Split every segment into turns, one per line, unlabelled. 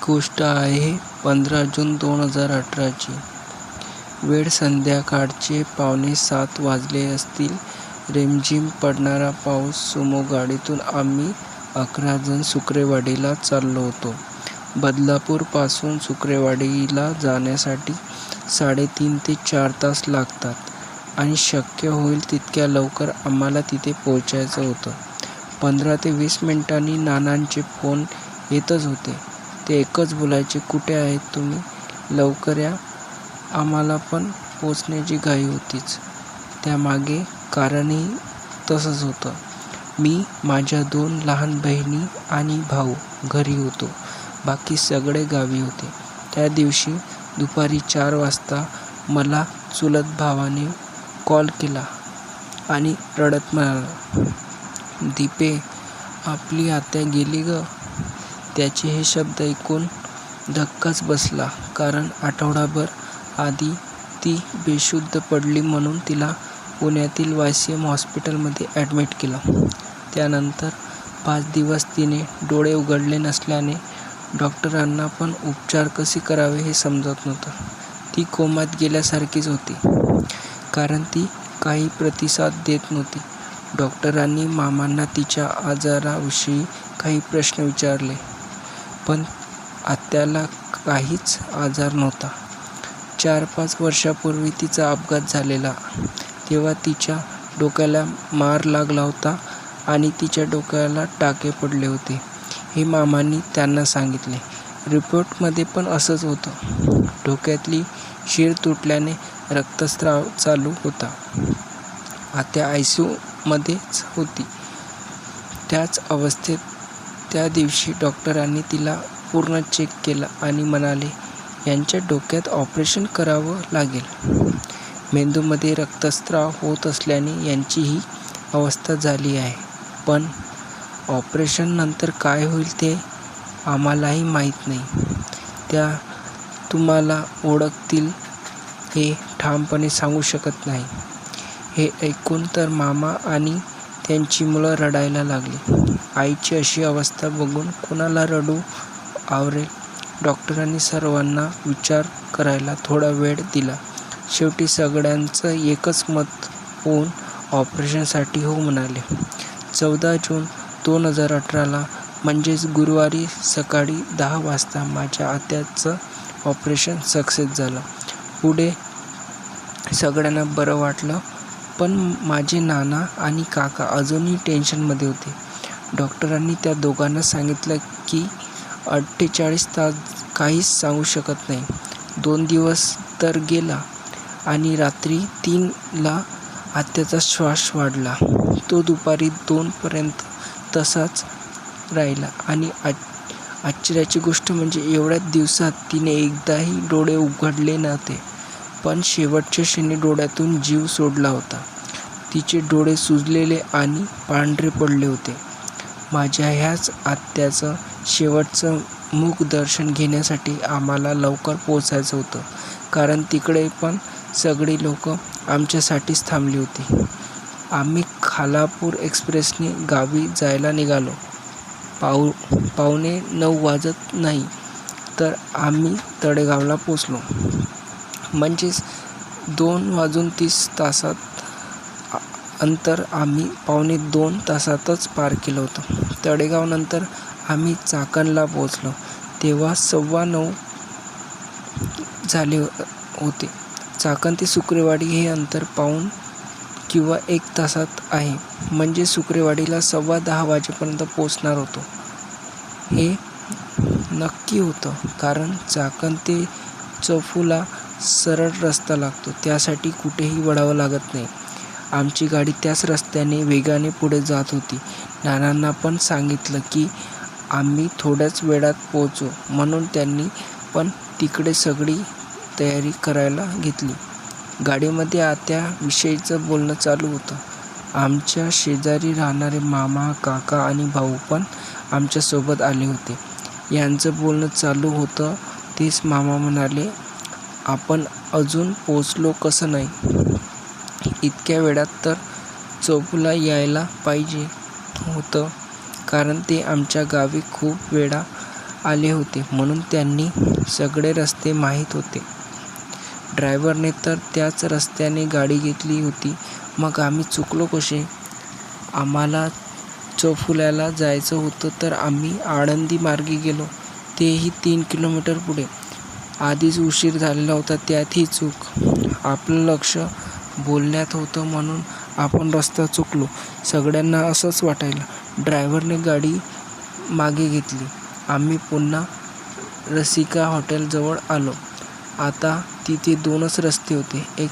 गोष्ट आहे 15 जून 2018ची. वेळ संध्याकाळचे 6:45 वाजले असतील. रिमझिम पडणारा पाऊस. सुमो गाडीतून आम्ही 11 जण सुक्रेवाडीला चाललो होतो. बदलापूरपासून सुक्रेवाडीला जाण्यासाठी 3.5 ते 4 तास लागतात आणि शक्य होईल तितक्या लवकर आम्हाला तिथे पोहोचायचं होतं. 15 ते 20 मिनिटांनी नानांचे फोन येतच होते. ते एकच बोलायचे, "कुठे आहेत तुम्ही? लवकर या." आम्हाला पण पोचण्याची घाई होतीच. त्यामागे कारणही तसंच होतं. मी, माझ्या 2 लहान बहिणी आणि भाऊ घरी होतो. बाकी सगळे गावी होते. त्या दिवशी दुपारी 4 वाजता मला चुलत भावाने कॉल केला आणि रडत म्हणाला, "दीपे, आपली आत्या गेली गं." त्याचे हे शब्द ऐकून धक्काच बसला, कारण आठवडाभर आधी ती बेशुद्ध पडली म्हणून तिला पुण्यातील YCM हॉस्पिटलमध्ये ॲडमिट केलं. त्यानंतर 5 दिवस तिने डोळे उघडले नसल्याने डॉक्टरांना पण उपचार कसे करावे हे समजत नव्हतं. ती कोमात गेल्यासारखीच होती, कारण ती काही प्रतिसाद देत नव्हती. डॉक्टरांनी मामांना तिच्या आजाराविषयी काही प्रश्न विचारले, पण आत्याला काहीच आजार नव्हता. 4-5 वर्षापूर्वी तिचा अपघात झालेला, तेव्हा तिच्या डोक्याला मार लागला होता आणि तिच्या डोक्याला टाके पडले होते, हे मामांनी त्यांना सांगितले. रिपोर्टमध्ये पण असंच होतं. डोक्यातली शीर तुटल्याने रक्तस्राव चालू होता. आत्या ICUमध्येच होती. त्याच अवस्थेत त्या दिवशी डॉक्टरांनी तिला पूर्ण चेक केलं आणि म्हणाले, "यांच्या डोक्यात ऑपरेशन करावं लागेल. मेंदूमध्ये रक्तस्राव होत असल्याने यांची ही अवस्था झाली आहे. पण ऑपरेशन नंतर काय होईल ते आम्हालाही माहीत नाही. त्या तुम्हाला ओळखतील हे ठामपणे सांगू शकत नाही." हे ऐकून तर मामा आणि त्यांची मुलं रडायला लागली. आईची अशी अवस्था बघून कुणाला रडू आवरेल? डॉक्टरांनी सर्वांना विचार करायला थोडा वेळ दिला. शेवटी सगळ्यांचं एकच मत होऊन ऑपरेशनसाठी हो म्हणाले. 14 जून 2018ला म्हणजेच गुरुवारी सकाळी 10 वाजता माझ्या आत्याचं ऑपरेशन सक्सेस झालं. पुढे सगळ्यांना बरं वाटलं, पण माझे नाना आणि काका अजूनही टेन्शनमध्ये होते. डॉक्टरांनी त्या दोघांना सांगितलं की 48 तास काहीच सांगू शकत नाही. 2 दिवस तर गेला आणि रात्री 3ला आत्याचा श्वास वाढला. तो दुपारी 2 पर्यंत तसाच राहिला आणि आश्चर्याची गोष्ट म्हणजे एवढ्या दिवसात तिने एकदाही डोळे उघडले नव्हते. पण शेवटच्या क्षणी डोळ्यातून जीव सोडला होता. तिचे डोळे सुजलेले आणि पांढरे पडले होते. माझ्या ह्याच आत्याचं शेवटचं मुखदर्शन घेण्यासाठी आम्हाला लवकर पोचायचं होतं, कारण तिकडे पण सगळी लोकं आमच्यासाठीच थांबली होती. आम्ही खालापूर एक्सप्रेसने गावी जायला निघालो. 9:15 वाजत नाही तर आम्ही तळेगावला पोचलो. म्हणजेच 2:30 अंतर आम्ही 2:15 तासातच पार केलं होतं. तळेगावनंतर आम्ही चाकणला पोचलो तेव्हा 9:15 झाले होते. चाकण ते सुक्रेवाडी हे अंतर पाऊण किंवा 1 तासात आहे. म्हणजे सुक्रेवाडीला 10:15 वाजेपर्यंत पोचणार होतो हे नक्की होतं, कारण चाकण ते चौफुला सरळ रस्ता लागतो. त्यासाठी कुठेही वळावं लागत नाही. आमची गाडी त्याच रस्त्याने वेगाने पुढे जात होती. नानांना पण सांगितलं की आम्ही थोड्याच वेळात पोहोचू, म्हणून त्यांनी पण तिकडे सगळी तयारी करायला घेतली. गाडीमध्ये आत्याविषयीचं बोलणं चालू होतं. आमच्या शेजारी राहणारे मामा, काका आणि भाऊ पण आमच्यासोबत आले होते. यांचं बोलणं चालू होतं तेच मामा म्हणाले, "आपण अजून पोचलो कसं नाही? इतक्या वेळात तर चौफुला यायला पाहिजे होतं, कारण ते आमच्या गावी खूप वेळा आले होते म्हणून त्यांनी सगळे रस्ते माहीत होते. ड्रायव्हरने तर त्याच रस्त्याने गाडी घेतली होती. मग आम्ही चुकलो कसे? आम्हाला चौफुल्याला जायचं होतं तर आम्ही आळंदी मार्गे गेलो, तेही 3 किलोमीटर पुढे. आधीच उशीर झालेला होता, त्यात ही चूक. आपलं लक्ष बोलण्यात होतं म्हणून आपण रस्ता चुकलो. सगळ्यांना असंच वाटायला. ड्रायव्हरने गाडी मागे घेतली. आम्ही पुन्हा रसिका हॉटेलजवळ आलो. आता तिथे 2च रस्ते होते, एक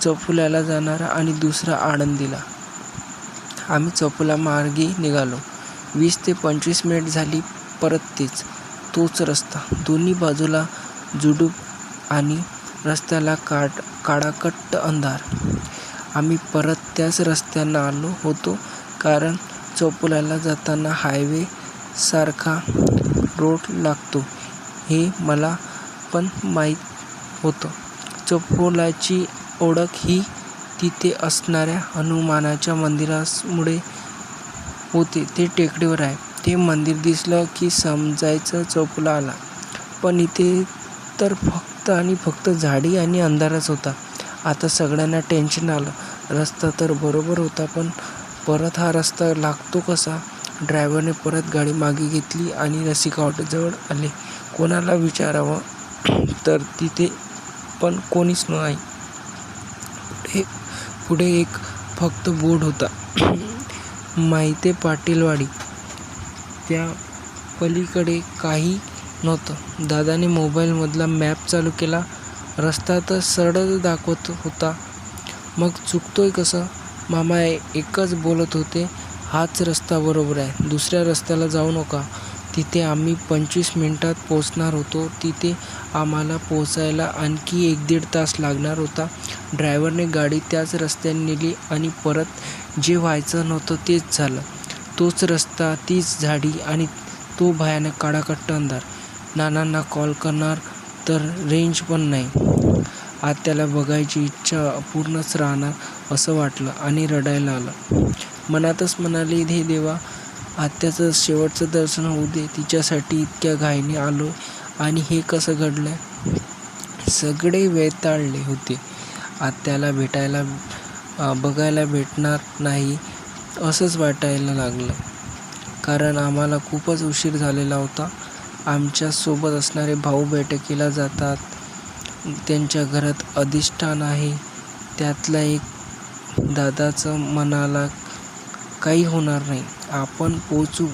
चौफुल्याला जाणारा आणि दुसरा आळंदीला. आम्ही चौफुला मार्गे निघालो. 20 ते 25 मिनिट झाली, परत तोच रस्ता. दोन्ही बाजूला झुडूप आणि रस्त्याला काळाकट्ट अंधार. आम्ही परत त्याच रस्त्यानं आलो होतो, कारण चौफुल्याला जाताना हायवे सारखा रोड लागतो हे मला पण माहीत होतं. चौफुल्याची ओळख ही तिथे असणाऱ्या हनुमानाच्या मंदिरामुळे होते. ते टेकडीवर आहे. ते मंदिर दिसलं की समजायचं चौफुला आला. पण इथे तर फक्त आणि फक्त झाडी आणि अंधारच होता. आता सगळ्यांना टेन्शन आलं. रस्ता तर बरोबर होता, पण परत हा रस्ता लागतो कसा? ड्रायव्हरने परत गाडी मागे घेतली आणि रसिका हॉटेलजवळ आले. कोणाला विचारावं तर तिथे पण कोणीच नाही. पुढे एक फक्त बोर्ड होता, माहिते पाटीलवाडी. त्या पलीकडे काही नव्हतं. दादाने मोबाईलमधला मॅप चालू केला. रस्ता तर सरळ दाखवत होता. मग चुकतोय कसं? मामा एकच बोलत होते, हाच रस्ता बरोबर आहे, दुसऱ्या रस्त्याला जाऊ नका. तिथे आम्ही 25 मिनिटात पोचणार होतो. तिथे आम्हाला पोचायला आणखी 1-1.5 तास लागणार होता. ड्रायव्हरने गाडी त्याच रस्त्याने नेली आणि परत जे व्हायचं नव्हतं तेच झालं. तोच रस्ता, तीच झाडी आणि तो भयानक काळाकट्ट अंधार. नानांना कॉल करणार तर रेंज पण नाही. आत्याला बघायची इच्छा अपूर्णच राहणार असं वाटलं आणि रडायला आलं. मनातच म्हणाले, हे देवा, आत्याचं शेवटचं दर्शन होऊ दे. तिच्यासाठी इतक्या घाईने आलो आणि हे कसं घडलंय? सगळे वेताळले होते. आत्याला बघायला भेटणार नाही असंच वाटायला लागलं, कारण आम्हाला खूपच उशीर झालेला होता. आमच्या सोबत असणारे भाऊ बैठकीला जातात. त्यांच्या घरात अधिष्ठान आहे. त्यातला एक दादाचं म्हणाला, काही होणार नाही, आपण पोचू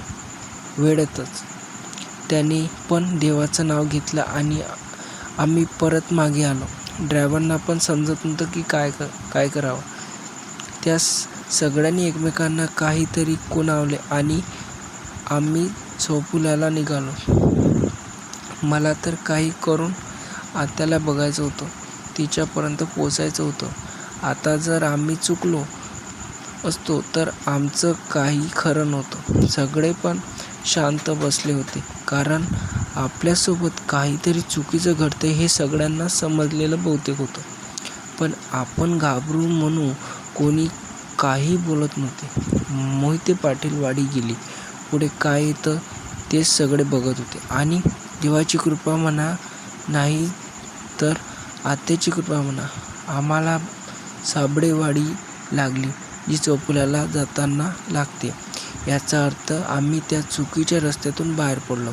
वेळेतच. त्याने पण देवाचं नाव घेतलं आणि आम्ही परत मागे आलो. ड्रायव्हरना पण समजत नव्हतं की काय करावं. त्या सगळ्यांनी एकमेकांना काहीतरी खुणावले आणि आम्ही चौफुल्याला निघालो. मला तर काही करून आत्याला बघायचं होतं, तिच्यापर्यंत पोचायचं होतं. आता जर आम्ही चुकलो असतो तर आमचं काही खरं नव्हतं. सगळे पण शांत बसले होते, कारण आपल्यासोबत काहीतरी चुकीचं घडतंय हे सगळ्यांना समजलेलं बहुतेक होतं. पण आपण घाबरू म्हणून कोणी काही बोलत नव्हते. मोहिते पाटील वाडी गेली. पुढे काय येतं ते सगळे बघत होते. आणि देवाची कृपा म्हणा, नाही तर आत्याची कृपा म्हणा, आम्हाला साबळेवाडी लागली, जी चौफुल्याला जाताना लागते. याचा अर्थ आम्ही त्या चुकीच्या रस्त्यातून बाहेर पडलो.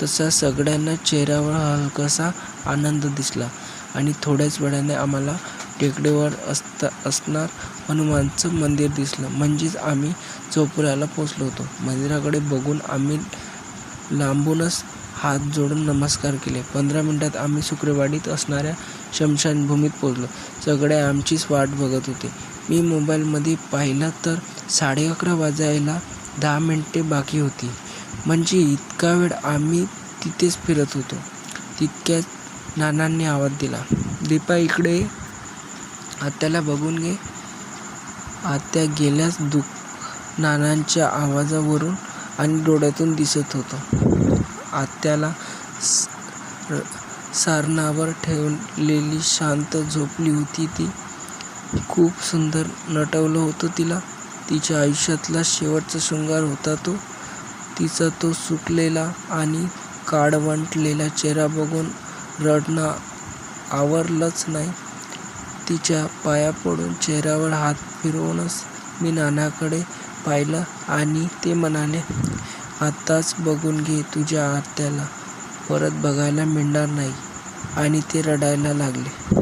तसा सगळ्यांना चेहऱ्यावर हलकासा आनंद दिसला आणि थोड्याच वेळाने आम्हाला टेकडीवर असणार हनुमानचं मंदिर दिसलं. म्हणजेच आम्ही चौफुल्याला पोचलो होतो. मंदिराकडे बघून आम्ही लांबूनच हात जोडून नमस्कार केले. 15 मिनिटात आम्ही शुक्रवाडीत असणाऱ्या स्मशानभूमीत पोचलो. सगळे आमचीच वाट बघत होते. मी मोबाईलमध्ये पाहिलं तर 11:30 वाजायला 10 मिनिटे बाकी होती. म्हणजे इतका वेळ आम्ही तिथेच फिरत होतो. तितक्यात नानांनी आवाज दिला, दीपा इकडे ये, आत्याला बघून घे. आत्या गेल्यास दुःख नानांच्या आवाजावरून आणि डोळ्यातून दिसत होतं. आत्याला सारणावर ठेवलेली शांत झोपली होती ती. खूप सुंदर नटवलं होतं तिला. तिच्या आयुष्यातला शेवटचा शृंगार होता तो. तिचा तो सुकलेला आणि काळवंटलेला चेहरा बघून रडणं आवरलंच नाही. तिच्या पाया पडून चेहऱ्यावर हात फिरवूनच मी नानाकडे पाहिलं आणि ते म्हणाले, आत्ताच बघून घे, तुझ्या आत्याला परत बघायला मिळणार नाही. आणि ते रडायला लागले.